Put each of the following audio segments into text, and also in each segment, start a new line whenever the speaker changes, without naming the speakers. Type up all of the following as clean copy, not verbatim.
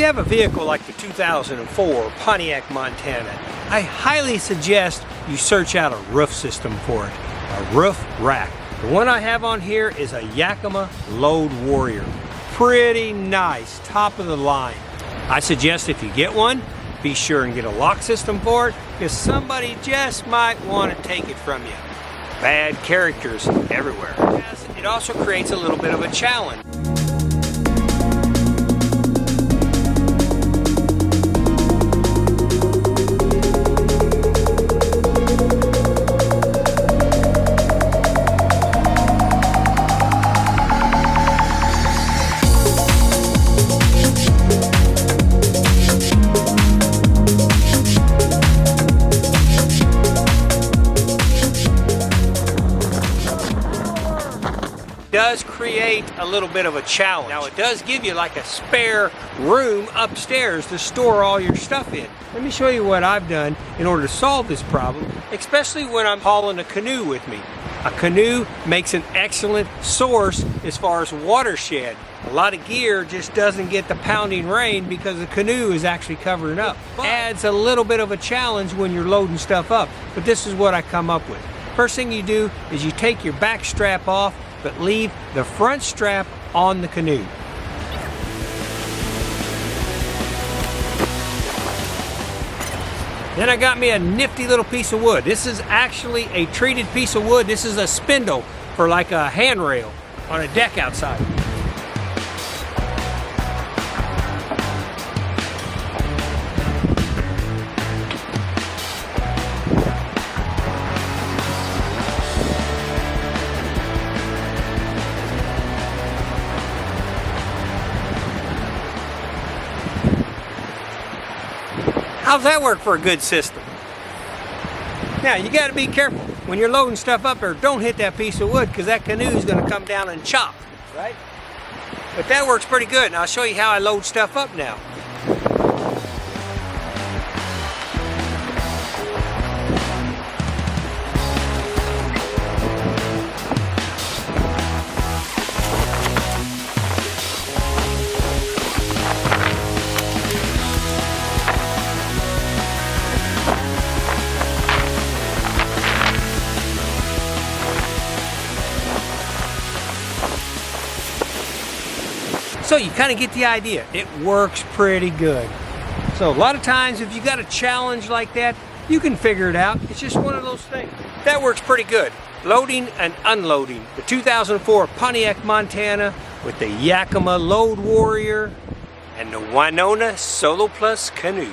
have a vehicle like the 2004 Pontiac Montana, I highly suggest you search out a roof system for it, a roof rack. The one I have on here is a Yakima Load Warrior. Pretty nice, top of the line. I suggest if you get one, be sure and get a lock system for it, because somebody just might want to take it from you. Bad characters everywhere. It also creates a little bit of a challenge. Does create a little bit of a challenge. Now it does give you like a spare room upstairs to store all your stuff in. Let me show you what I've done in order to solve this problem, especially when I'm hauling a canoe with me. A canoe makes an excellent source as far as watershed. A lot of gear just doesn't get the pounding rain because the canoe is actually covering up. Adds a little bit of a challenge when you're loading stuff up, but this is what I come up with. First thing you do is you take your back strap off, but leave the front strap on the canoe. Then I got me a nifty little piece of wood. This is actually a treated piece of wood. This is a spindle for like a handrail on a deck outside. How's that work for a good system? Now you got to be careful when you're loading stuff up there. Don't hit that piece of wood because that canoe is going to come down and chop, right? But that works pretty good. And I'll show you how I load stuff up now. So you kind of get the idea. It works pretty good. So a lot of times if you got a challenge like that, you can figure it out. It's just one of those things. That works pretty good. Loading and unloading. The 2004 Pontiac Montana with the Yakima Load Warrior and the Winona Solo Plus canoe.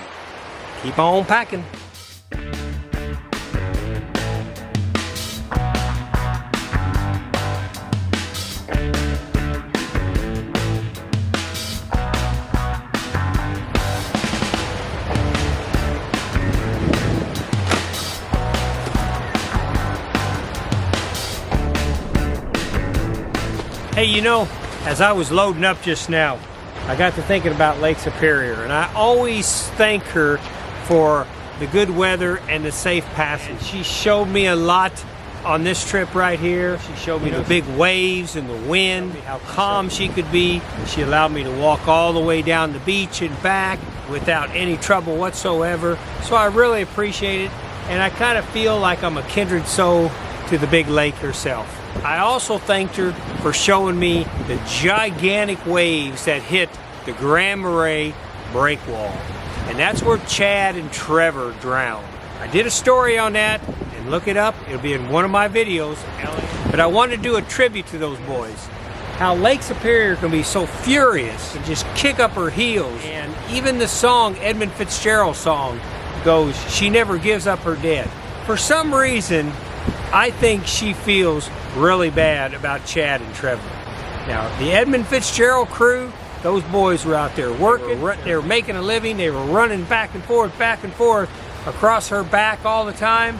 Keep on packing. Hey, you know, as I was loading up just now, I got to thinking about Lake Superior, and I always thank her for the good weather and the safe passage. And she showed me a lot on this trip right here. She showed me the big waves and the wind, how calm she could be. She allowed me to walk all the way down the beach and back without any trouble whatsoever. So I really appreciate it, and I kind of feel like I'm a kindred soul to the big lake herself. I also thanked her for showing me the gigantic waves that hit the Grand Marais breakwall. And that's where Chad and Trevor drowned. I did a story on that, and look it up. It'll be in one of my videos. But I wanted to do a tribute to those boys. How Lake Superior can be so furious and just kick up her heels. And even the song, Edmund Fitzgerald's song, goes, "She never gives up her dead." For some reason, I think she feels really bad about Chad and Trevor. Now, the Edmund Fitzgerald crew, those boys were out there working, they were making a living, they were running back and forth across her back all the time.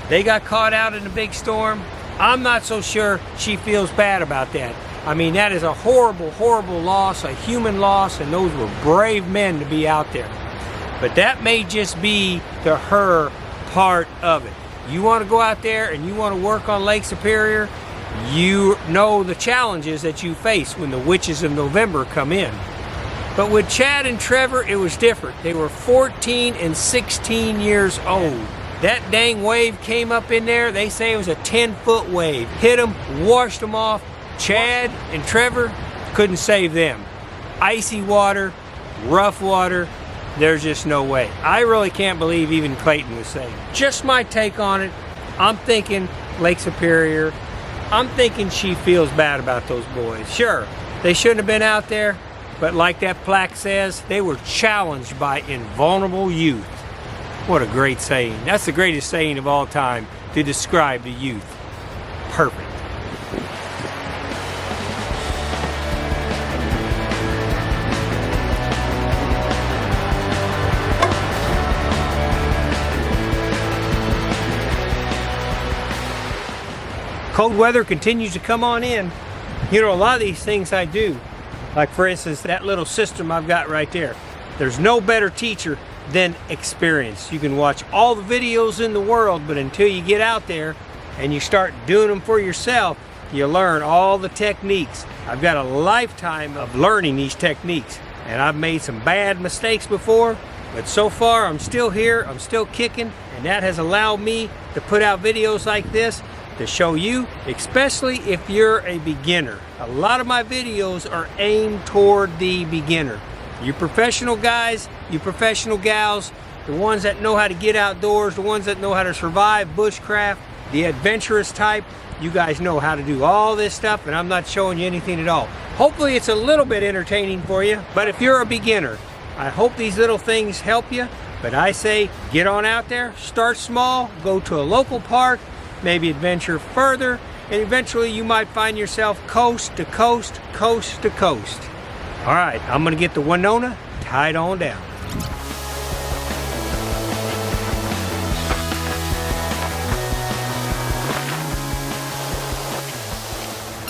They got caught out in a big storm. I'm not so sure she feels bad about that. I mean, that is a horrible, horrible loss, a human loss, and those were brave men to be out there. But that may just be to her part of it. You want to go out there and you want to work on Lake Superior, you know the challenges that you face when the witches of November come in. But with Chad and Trevor, it was different. They were 14 and 16 years old. That dang wave came up in there. They say it was a 10-foot wave. Hit them, washed them off. Chad and Trevor couldn't save them. Icy water, rough water, there's just no way. I really can't believe even Clayton was saved. Just my take on it. I'm thinking Lake Superior. I'm thinking she feels bad about those boys. Sure, they shouldn't have been out there, but like that plaque says, they were challenged by invulnerable youth. What a great saying. That's the greatest saying of all time to describe the youth. Perfect. Cold weather continues to come on in. You know, a lot of these things I do, like for instance, that little system I've got right there. There's no better teacher than experience. You can watch all the videos in the world, but until you get out there and you start doing them for yourself, you learn all the techniques. I've got a lifetime of learning these techniques, and I've made some bad mistakes before, but so far I'm still here, I'm still kicking, and that has allowed me to put out videos like this to show you, especially if you're a beginner. A lot of my videos are aimed toward the beginner. You professional guys, you professional gals, the ones that know how to get outdoors, the ones that know how to survive bushcraft, the adventurous type, you guys know how to do all this stuff, and I'm not showing you anything at all. Hopefully it's a little bit entertaining for you, but if you're a beginner, I hope these little things help you. But I say get on out there, start small, go to a local park, maybe adventure further, and eventually you might find yourself coast to coast, coast to coast. All right, I'm gonna get the Winona tied on down.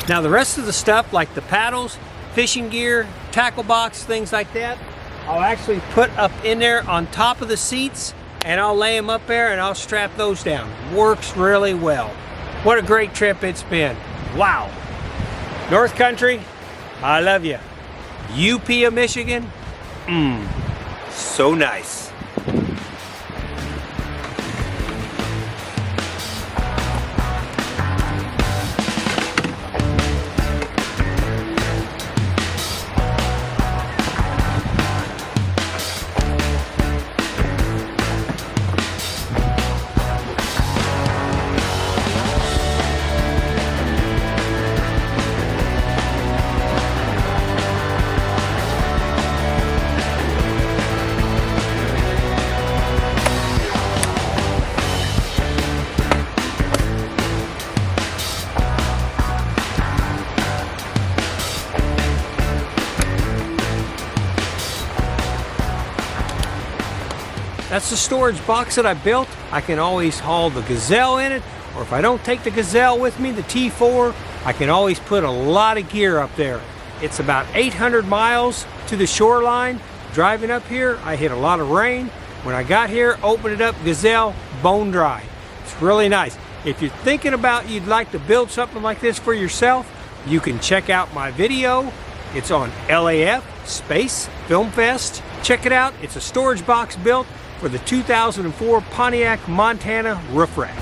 Now the rest of the stuff, like the paddles, fishing gear, tackle box, things like that, I'll actually put up in there on top of the seats, and I'll lay them up there and I'll strap those down. Works really well. What a great trip it's been. Wow. North Country, I love you. UP of Michigan, so nice. That's the storage box that I built. I can always haul the Gazelle in it, or if I don't take the Gazelle with me, the T4, I can always put a lot of gear up there. It's about 800 miles to the shoreline. Driving up here, I hit a lot of rain. When I got here, opened it up, Gazelle, bone dry. It's really nice. If you're thinking about you'd like to build something like this for yourself, you can check out my video. It's on LAF Space Film Fest. Check it out. It's a storage box built for the 2004 Pontiac Montana roof rack.